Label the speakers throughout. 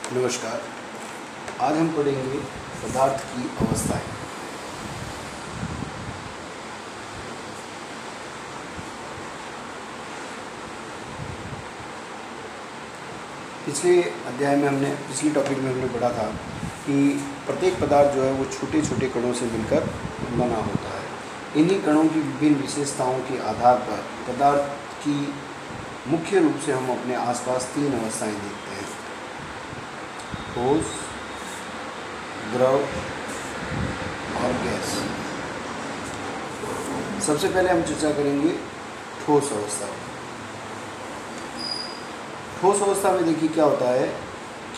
Speaker 1: नमस्कार। आज हम पढ़ेंगे पदार्थ की अवस्थाएं। पिछले अध्याय में पिछले टॉपिक में हमने पढ़ा था कि प्रत्येक पदार्थ जो है वो छोटे छोटे कणों से मिलकर बना होता है। इन्हीं कणों की विभिन्न विशेषताओं के आधार पर पदार्थ की मुख्य रूप से हम अपने आसपास 3 अवस्थाएं देखते हैं: ठोस, द्रव और गैस। सबसे पहले हम चर्चा करेंगे ठोस अवस्था। ठोस अवस्था में देखिए क्या होता है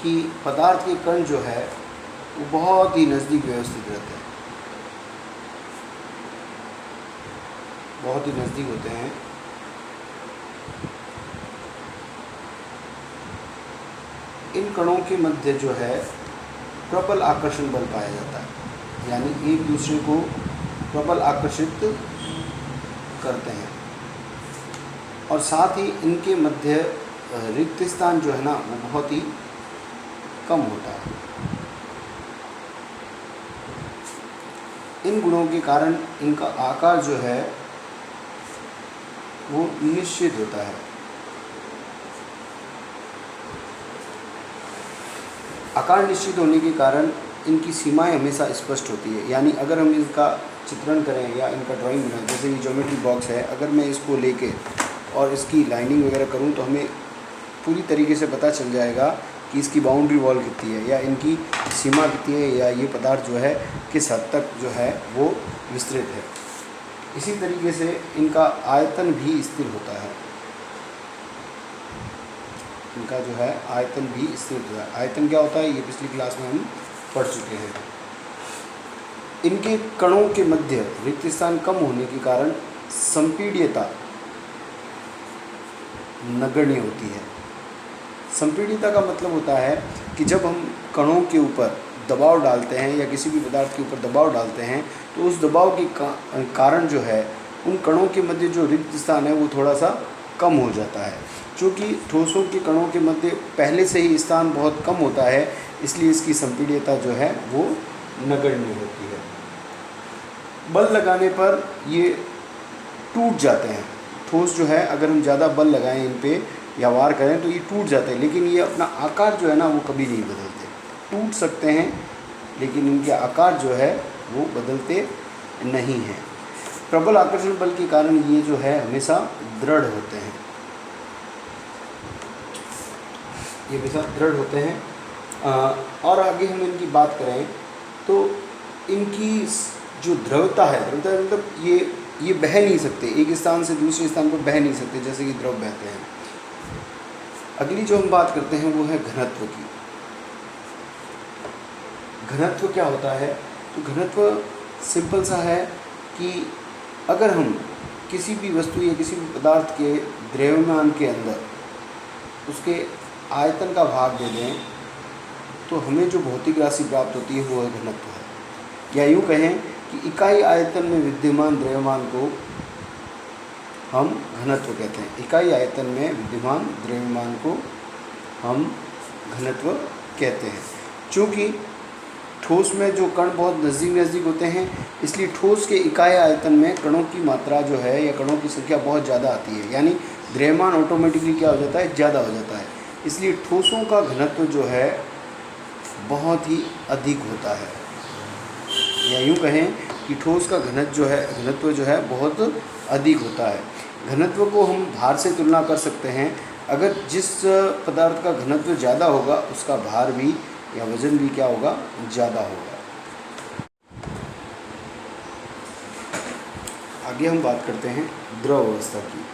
Speaker 1: कि पदार्थ के कण जो है वो बहुत ही नज़दीक व्यवस्थित रहते हैं, बहुत ही नज़दीक होते हैं। इन कणों के मध्य जो है प्रबल आकर्षण बल पाया जाता है, यानी एक दूसरे को प्रबल आकर्षित करते हैं। और साथ ही इनके मध्य रिक्त स्थान जो है ना वो बहुत ही कम होता है। इन गुणों के कारण इनका आकार जो है वो निश्चित होता है। आकार निश्चित होने के कारण इनकी सीमाएं हमेशा स्पष्ट होती है। यानी अगर हम इसका चित्रण करें या इनका ड्राइंग बनाएं, जैसे ये ज्योमेट्री बॉक्स है, अगर मैं इसको लेके और इसकी लाइनिंग वगैरह करूं तो हमें पूरी तरीके से पता चल जाएगा कि इसकी बाउंड्री वॉल कितनी है या इनकी सीमा कितनी है या ये पदार्थ जो है किस हद तक जो है वो विस्तृत है। इसी तरीके से इनका आयतन भी स्थिर होता है। इनका जो है आयतन भी स्थिर होता है। आयतन क्या होता है ये पिछली क्लास में हम पढ़ चुके हैं। इनके कणों के मध्य रिक्त स्थान कम होने के कारण संपीड्यता नगण्य होती है। संपीड्यता का मतलब होता है कि जब हम कणों के ऊपर दबाव डालते हैं या किसी भी पदार्थ के ऊपर दबाव डालते हैं तो उस दबाव के कारण जो है उन कणों के मध्य जो रिक्त स्थान है वो थोड़ा सा कम हो जाता है। क्योंकि ठोसों के कणों के मध्य पहले से ही स्थान बहुत कम होता है, इसलिए इसकी संपीड्यता जो है वो नगण्य होती है। बल लगाने पर ये टूट जाते हैं। ठोस जो है अगर हम ज़्यादा बल लगाएं इन पे या वार करें तो ये टूट जाते हैं, लेकिन ये अपना आकार जो है ना वो कभी नहीं बदलते। टूट सकते हैं लेकिन इनके आकार जो है वो बदलते नहीं हैं। प्रबल आकर्षण बल के कारण ये जो है हमेशा दृढ़ होते हैं। ये हमेशा दृढ़ होते हैं। और आगे हम इनकी बात करें तो इनकी जो द्रवता है, द्रवता मतलब ये बह नहीं सकते, एक स्थान से दूसरे स्थान पर बह नहीं सकते जैसे कि द्रव बहते हैं। अगली जो हम बात करते हैं वो है घनत्व की। घनत्व क्या होता है? तो घनत्व सिंपल सा है कि अगर हम किसी भी वस्तु या किसी भी पदार्थ के द्रव्यमान के अंदर उसके आयतन का भाग दे दें तो हमें जो भौतिक राशि प्राप्त होती है वो है घनत्व है। या यूँ कहें कि इकाई आयतन में विद्यमान द्रव्यमान को हम घनत्व कहते हैं। इकाई आयतन में विद्यमान द्रव्यमान को हम घनत्व कहते हैं। चूँकि ठोस में जो कण बहुत नज़दीक होते हैं, इसलिए ठोस के इकाई आयतन में कणों की मात्रा जो है या कणों की संख्या बहुत ज़्यादा आती है, यानी द्रव्यमान ऑटोमेटिकली क्या हो जाता है, ज़्यादा हो जाता है। इसलिए ठोसों का घनत्व जो है बहुत ही अधिक होता है। या यूँ कहें कि ठोस का घनत्व जो है बहुत अधिक होता है। घनत्व को हम भार से तुलना कर सकते हैं। अगर जिस पदार्थ का घनत्व ज़्यादा होगा उसका भार भी या वजन भी क्या होगा, ज़्यादा होगा। आगे हम बात करते हैं द्रव अवस्था की।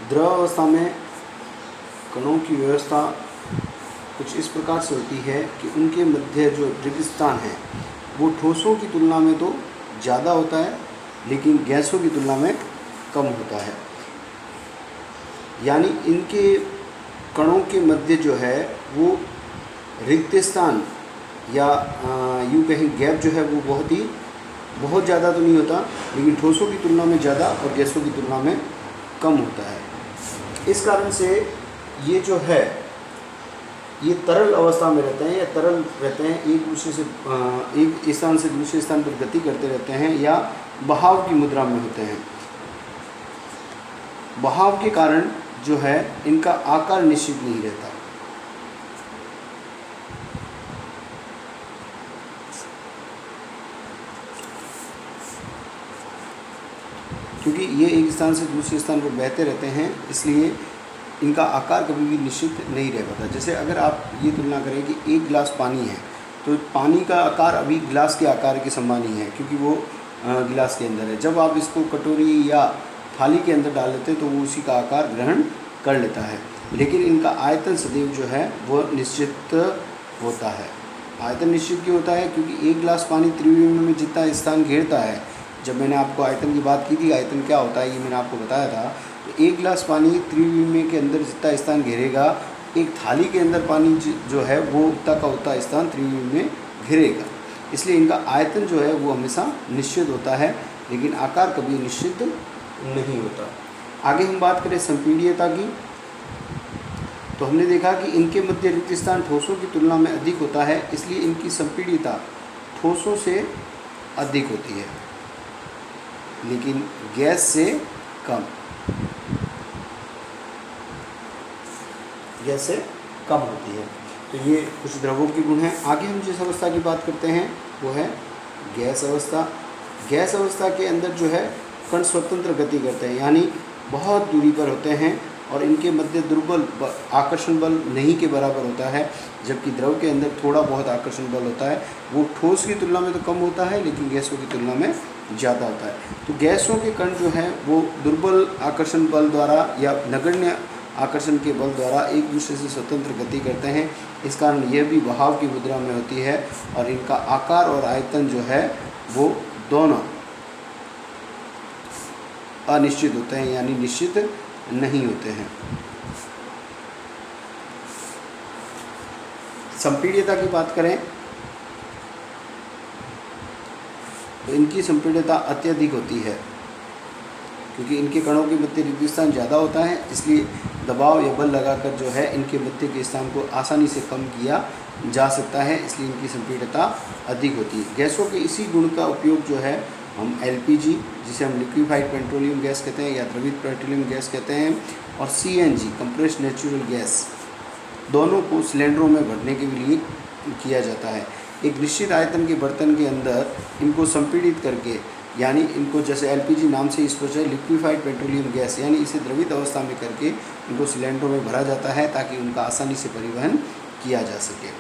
Speaker 1: द्रव अवस्था में कणों की व्यवस्था कुछ इस प्रकार से होती है कि उनके मध्य जो रिक्त स्थान है वो ठोसों की तुलना में तो ज़्यादा होता है लेकिन गैसों की तुलना में कम होता है। यानी इनके कणों के मध्य जो है वो रिक्त स्थान या यूँ कहें गैप जो है वो बहुत ज़्यादा तो नहीं होता, लेकिन ठोसों की तुलना में ज़्यादा और गैसों की तुलना में कम होता है। इस कारण से ये जो है ये तरल अवस्था में रहते हैं या तरल रहते हैं, एक दूसरे से एक स्थान से दूसरे स्थान पर गति करते रहते हैं या बहाव की मुद्रा में होते हैं। बहाव के कारण जो है इनका आकार निश्चित नहीं रहता। क्योंकि ये एक स्थान से दूसरे स्थान पर बहते रहते हैं, इसलिए इनका आकार कभी भी निश्चित नहीं रह पाता। जैसे अगर आप ये तुलना करें कि एक गिलास पानी है, तो पानी का आकार अभी गिलास के आकार के समान ही है, क्योंकि वो गिलास के अंदर है। जब आप इसको कटोरी या थाली के अंदर डाल देते हैं तो वो उसी का आकार ग्रहण कर लेता है, लेकिन इनका आयतन सदैव जो है वो निश्चित होता है। आयतन निश्चित क्यों होता है? क्योंकि एक गिलास पानी त्रिविम में जितना स्थान घेरता है, जब मैंने आपको आयतन की बात की थी, आयतन क्या होता है ये मैंने आपको बताया था, तो एक गिलास पानी त्रिविम के अंदर जितना स्थान घेरेगा, एक थाली के अंदर पानी जो है वो उतना का उतना स्थान त्रिविम में घेरेगा। इसलिए इनका आयतन जो है वो हमेशा निश्चित होता है, लेकिन आकार कभी निश्चित नहीं होता। आगे हम बात करें संपीड्यता की, तो हमने देखा कि इनके मध्य रिक्त स्थान ठोसों की तुलना में अधिक होता है, इसलिए इनकी संपीड्यता ठोसों से अधिक होती है, लेकिन गैस से कम। गैस से कम होती है। तो ये कुछ द्रवों के गुण हैं। आगे हम जिस अवस्था की बात करते हैं वो है गैस अवस्था। गैस अवस्था के अंदर जो है कण स्वतंत्र गति करते हैं, यानी बहुत दूरी पर होते हैं और इनके मध्य दुर्बल आकर्षण बल नहीं के बराबर होता है, जबकि द्रव के अंदर थोड़ा बहुत आकर्षण बल होता है। वो ठोस की तुलना में तो कम होता है, लेकिन गैसों की तुलना में ज़्यादा होता है। तो गैसों के कण जो हैं वो दुर्बल आकर्षण बल द्वारा या नगण्य आकर्षण के बल द्वारा एक दूसरे से स्वतंत्र गति करते हैं। इस कारण यह भी बहाव की मुद्रा में होती है और इनका आकार और आयतन जो है वो दोनों अनिश्चित होते हैं, यानी निश्चित नहीं होते हैं। संपीड्यता की बात करें तो इनकी संपीड्यता अत्यधिक होती है, क्योंकि इनके कणों के मध्य रिक्त स्थान ज़्यादा होता है, इसलिए दबाव या बल लगाकर जो है इनके मध्य के स्थान को आसानी से कम किया जा सकता है, इसलिए इनकी संपीड्यता अधिक होती है। गैसों के इसी गुण का उपयोग जो है हम एलपीजी, जिसे हम लिक्विफाइड पेट्रोलियम गैस कहते हैं या द्रवित पेट्रोलियम गैस कहते हैं, और सीएनजी कंप्रेस्ड नेचुरल गैस, दोनों को सिलेंडरों में भरने के लिए किया जाता है। एक निश्चित आयतन के बर्तन के अंदर इनको संपीड़ित करके, यानी इनको जैसे एलपीजी नाम से स्पष्ट है लिक्विफाइड पेट्रोलियम गैस, यानी इसे द्रवित अवस्था में करके इनको सिलेंडरों में भरा जाता है ताकि उनका आसानी से परिवहन किया जा सके।